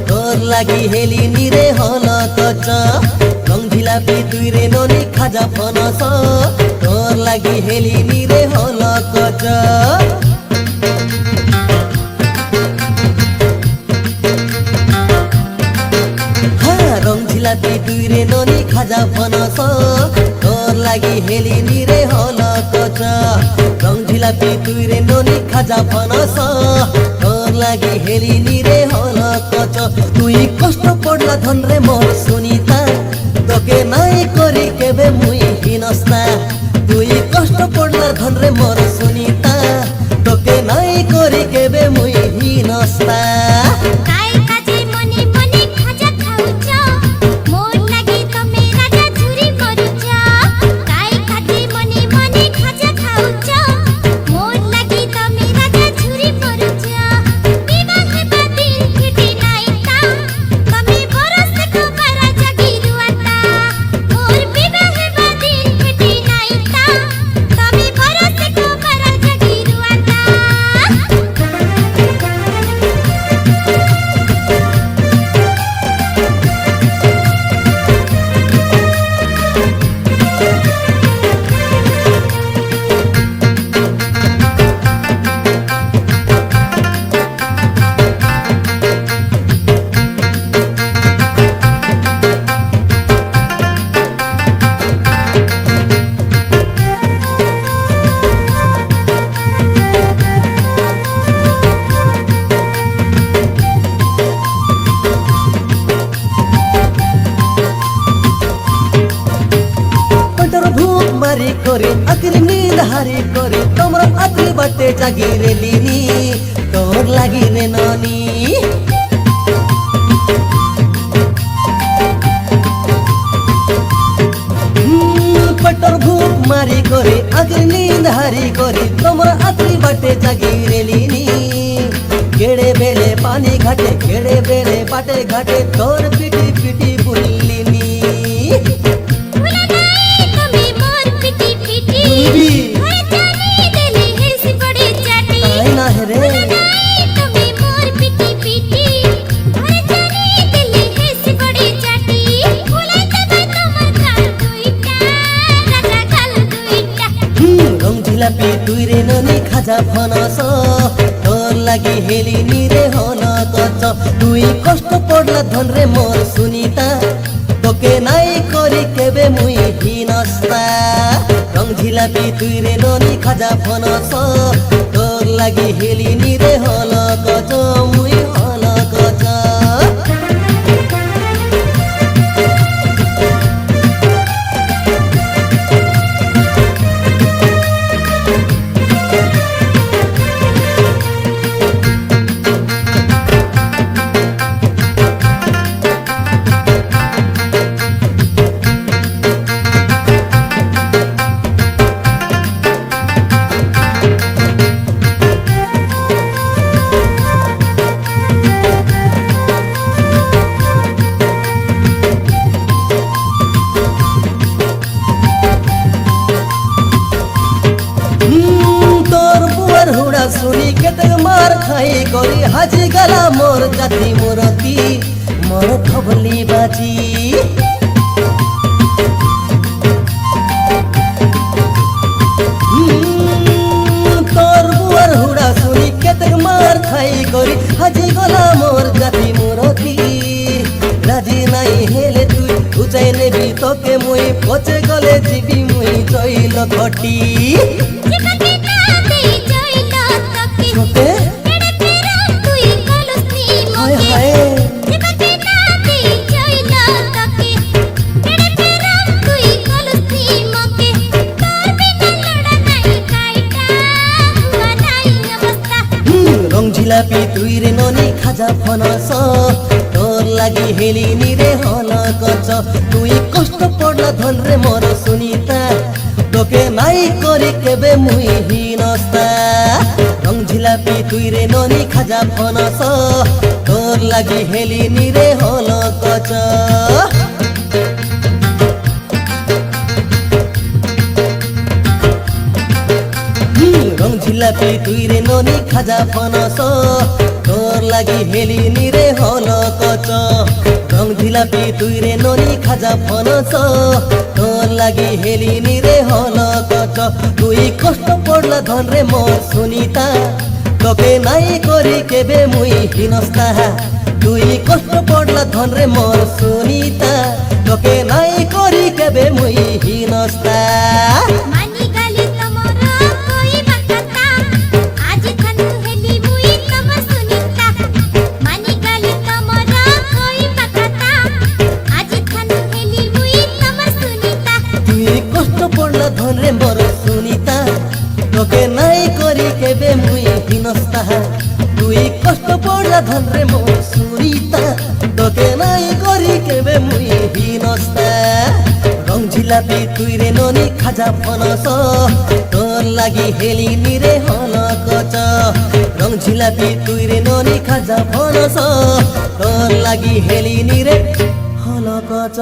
তোর লাগি হেলি নিরে হল কচ রং ঝিলাপি তুই রে ননি খাজা ফনস তোর লাগি হেলি নিরে হল কচ রং ঝিলাপি তুই রে ননি খাজা ফনস তোর লাগি হেলি নিরে হল কচ রং ঝিলাপি তুই রে ননি খাজা ফনস তোর লাগি হেলি নিরে হল কচ তুই কষ্ট পড়লা ধন রে মোর সুনিতা তোকে নাই করি কেবে মুই হিনস্তা তুই কষ্ট পড়লা ধন রে মোর সুনিতা তোকে নাই করি কেবে মুই হিনস্তা করে আকরি নীল হারি করে তোমরা আকরি বাটে জাগি রে লিনি তোর লাগি রে ননি পটর ভূপ মারি করে আকরি নীল হারি করে তোমরা আকরি বাটে জাগি রে লিনি কেড়ে বেলে পানি ঘাটে কেড়ে বেলে পাটে ঘাটে তোর পিটি পিটি বুলিনি ঝিলাপি তুই রে ননি খাজা ফনস তোর লাগি হেলি নিরে হল কচ তুই কষ্ট পড়লা ধন রে মোর সুনিতা তোকে নাই করি কেবে মুই হিনস্তা রং ঝিলাপি তুই রে ননি খাজা ফনস তোর লাগি হেলি নিরে হল কচ মুই হল কচ सुनी केतक मार खाई गरी हाजी गला मोर जाति मोरती मोर खबली बाजी तोर बुआर हुड़ा सुनी केतक मार खाई गरी हाजी गला मोर जाति मोरती राजी नहीं हेले तुई उचाई नेबी तोके मुई पचे गले जीवी मुई जइल घटी ঝিলাপি তুই রে ননি খাজা ফনস তোর লাগি হেলি নিরে হল কচ তুই কষ্ট পড়লা ধন রে মোর সুনিতা তোকে নাই করি কেবে মুই হিনস্তা রং ঝিলাপি তুই রে ননি খাজা ফনস তোর লাগি হেলি নিরে হল কচ রং ঝিলাপি তুই রে ননি খাজা ফনস তোর লাগি হেলিনি রে হল কচ রং ঝিলাপি তুই রে ননি খাজা ফনস তোর লাগি হেলিনি রে হল কচ তুই কষ্ট পড়লা ধন রে মোর সুনিতা তোকে নাই করি কেবে মুই হিনস্তা তুই কষ্ট পড়লা ধন রে মোর সুনিতা তোকে নাই করি কেবে মুই হিনস্তা ধন রে মোর সুনিতা তোকে নাই করি কেবে মুই হিনস্তা তুই কষ্ট পড়লা ধন রে মোর সুনিতা তোকে নাই করি কেবে মুই হিনস্তা রং ঝিলাপি তুই রে ননি খাজা ফনস তোর লাগি হেলিনি রে হল কচ রং ঝিলাপি তুই রে ননি খাজা ফনস তোর লাগি হেলিনি রে হল কচ।